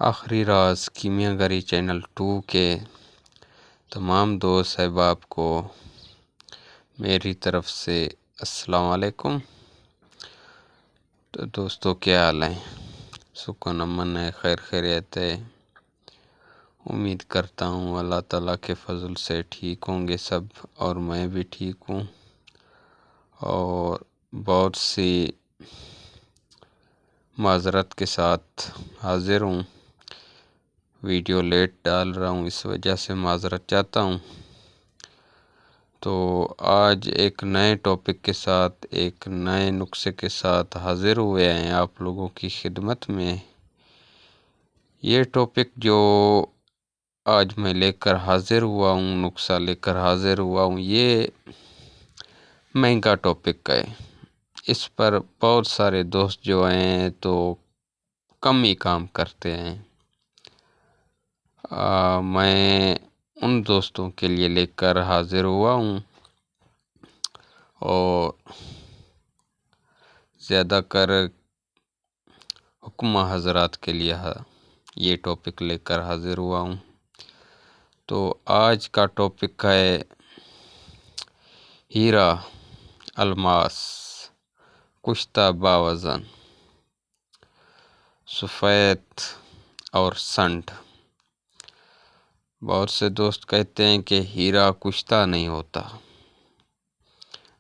آخری راز کیمیا گری چینل 2 کے تمام دوست احباب کو میری طرف سے السلام علیکم۔ تو دوستو کیا حال ہیں؟ سکون امن ہے، خیر خیریت ہے۔ امید کرتا ہوں اللہ تعالیٰ کے فضل سے ٹھیک ہوں گے سب، اور میں بھی ٹھیک ہوں، اور بہت سی معذرت کے ساتھ حاضر ہوں۔ ویڈیو لیٹ ڈال رہا ہوں، اس وجہ سے معذرت چاہتا ہوں۔ تو آج ایک نئے ٹاپک کے ساتھ، ایک نئے نسخے کے ساتھ حاضر ہوئے ہیں آپ لوگوں کی خدمت میں۔ یہ ٹاپک جو آج میں لے کر حاضر ہوا ہوں، نسخہ لے کر حاضر ہوا ہوں، یہ مہنگا ٹاپک ہے۔ اس پر بہت سارے دوست جو ہیں تو کم ہی کام کرتے ہیں۔ میں ان دوستوں کے لیے لے کر حاضر ہوا ہوں، اور زیادہ کر حکمہ حضرات کے لیے یہ ٹاپک لے کر حاضر ہوا ہوں۔ تو آج کا ٹاپک ہے ہیرا، الماس، کشتہ باوزن، سفید اور سنڈ۔ بہت سے دوست کہتے ہیں کہ ہیرا کشتہ نہیں ہوتا،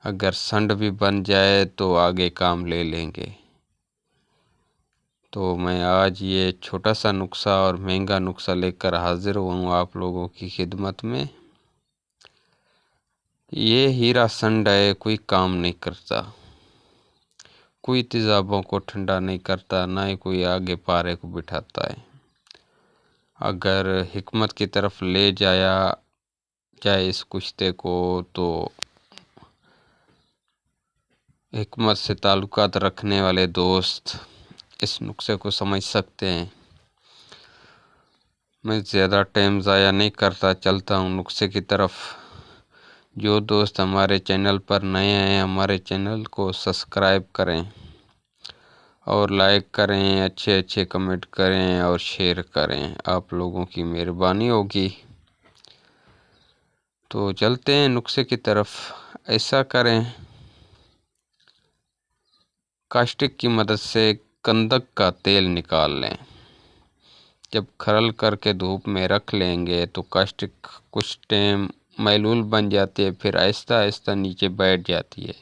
اگر سنڈ بھی بن جائے تو آگے کام لے لیں گے۔ تو میں آج یہ چھوٹا سا نسخہ اور مہنگا نسخہ لے کر حاضر ہوں آپ لوگوں کی خدمت میں۔ یہ ہیرا سنڈ ہے، کوئی کام نہیں کرتا، کوئی تیزابوں کو ٹھنڈا نہیں کرتا، نہ ہی کوئی آگے پارے کو بٹھاتا ہے۔ اگر حکمت کی طرف لے جایا جائے اس کشتے کو تو حکمت سے تعلقات رکھنے والے دوست اس نسخے کو سمجھ سکتے ہیں۔ میں زیادہ ٹائم ضائع نہیں کرتا، چلتا ہوں نسخے کی طرف۔ جو دوست ہمارے چینل پر نئے ہیں، ہمارے چینل کو سبسکرائب کریں اور لائک کریں، اچھے اچھے کمنٹ کریں اور شیئر کریں، آپ لوگوں کی مہربانی ہوگی۔ تو چلتے ہیں نسخے کی طرف۔ ایسا کریں، کاسٹک کی مدد سے گندک کا تیل نکال لیں۔ جب کھرل کر کے دھوپ میں رکھ لیں گے تو کاسٹک کچھ ٹائم محلول بن جاتی ہے، پھر آہستہ آہستہ نیچے بیٹھ جاتی ہے۔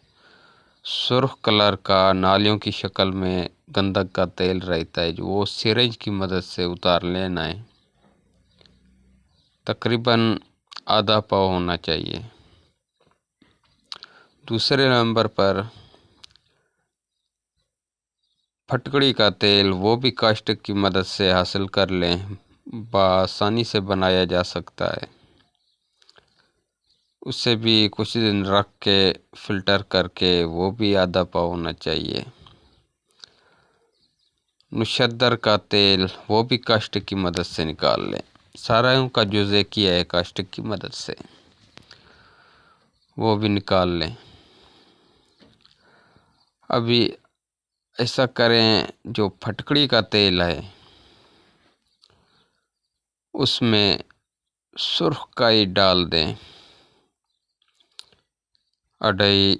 سرخ کلر کا نالیوں کی شکل میں گندک کا تیل رہتا ہے، جو وہ سرنج کی مدد سے اتار لینا ہے۔ تقریباً آدھا پاؤ ہونا چاہیے۔ دوسرے نمبر پر پھٹکڑی کا تیل، وہ بھی کاسٹک کی مدد سے حاصل کر لیں، بآسانی سے بنایا جا سکتا ہے۔ اسے بھی کچھ دن رکھ کے فلٹر کر کے وہ بھی آدھا پاؤ ہونا چاہیے۔ نشتر کا تیل، وہ بھی کاسٹک کی مدد سے نکال لیں۔ ساروں کا جو ذائقہ ہے کاسٹک کی مدد سے وہ بھی نکال لیں۔ ابھی ایسا کریں، جو پھٹکڑی کا تیل ہے اس میں سرخ کائی ڈال دیں، 2.5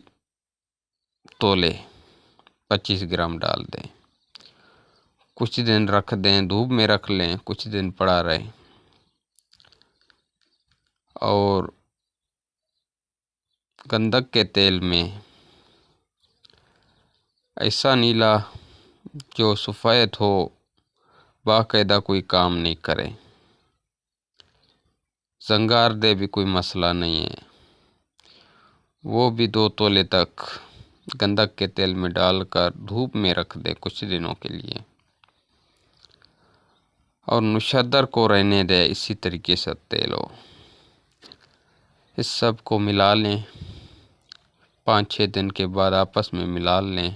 تولے 25 گرام ڈال دیں۔ کچھ دن رکھ دیں، دھوپ میں رکھ لیں، کچھ دن پڑا رہے۔ اور گندک کے تیل میں ایسا نیلا جو سفید ہو، باقاعدہ کوئی کام نہیں کرے، زنگار دے بھی کوئی مسئلہ نہیں ہے، وہ بھی 2 تولے تک گندک کے تیل میں ڈال کر دھوپ میں رکھ دے کچھ دنوں کے لیے، اور نشتر کو رہنے دے اسی طریقے سے تیل ہو۔ اس سب کو ملا لیں، 5-6 دن کے بعد آپس میں ملا لیں،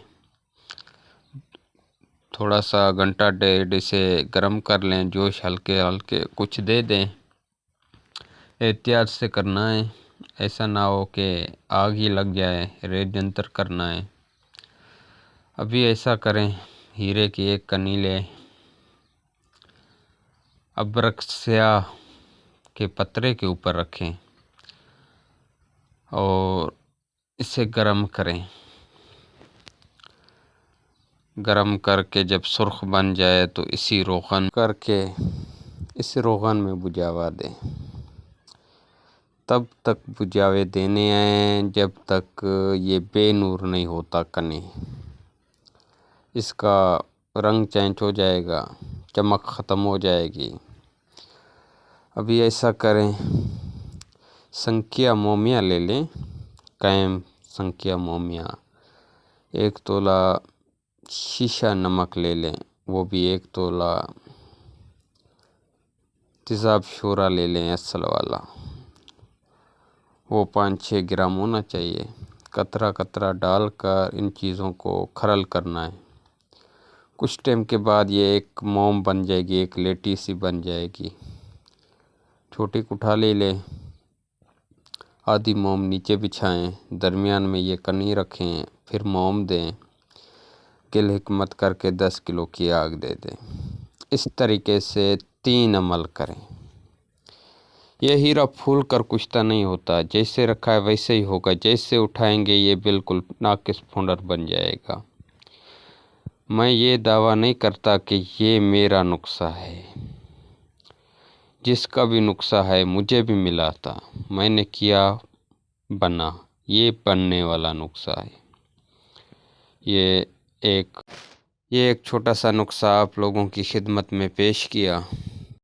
تھوڑا سا گھنٹہ ڈیڑھ اسے گرم کر لیں، جوش ہلکے ہلکے کچھ دے دیں۔ احتیاط سے کرنا ہے، ایسا نہ ہو کہ آگ ہی لگ جائے، ریت جنتر کرنا ہے۔ ابھی ایسا کریں، ہیرے کی ایک کنی لیں، ابرق سیاہ کے پترے کے اوپر رکھیں اور اسے گرم کریں۔ گرم کر کے جب سرخ بن جائے تو اسی روغن کر کے اس روغن میں بجھاوا دیں۔ تب تک بجھاوے دینے ہیں جب تک یہ بے نور نہیں ہوتا کنے۔ اس کا رنگ چینج ہو جائے گا، چمک ختم ہو جائے گی۔ ابھی ایسا کریں، سنکھیا مومیا لے لیں، قائم سنکھیا مومیا۔ 1 تولہ شیشہ نمک لے لیں، وہ بھی 1 تولہ۔ تیزاب شورا لے لیں اصل والا، وہ 5-6 گرام ہونا چاہیے۔ قطرہ قطرہ ڈال کر ان چیزوں کو کھرل کرنا ہے۔ کچھ ٹائم کے بعد یہ ایک موم بن جائے گی، ایک لیٹی سی بن جائے گی۔ چھوٹی کٹھالی لیں، آدھی موم نیچے بچھائیں، درمیان میں یہ کنی رکھیں، پھر موم دیں، کل حکمت کر کے 10 کلو کی آگ دے دیں۔ اس طریقے سے 3 عمل کریں۔ یہ ہیرا پھول کر کچھتا نہیں ہوتا، جیسے رکھا ہے ویسے ہی ہوگا، جیسے اٹھائیں گے یہ بالکل ناقص پھنڈر بن جائے گا۔ میں یہ دعویٰ نہیں کرتا کہ یہ میرا نسخہ ہے، جس کا بھی نسخہ ہے مجھے بھی ملا تھا، میں نے کیا بنا، یہ بننے والا نسخہ ہے۔ یہ ایک چھوٹا سا نسخہ آپ لوگوں کی خدمت میں پیش کیا۔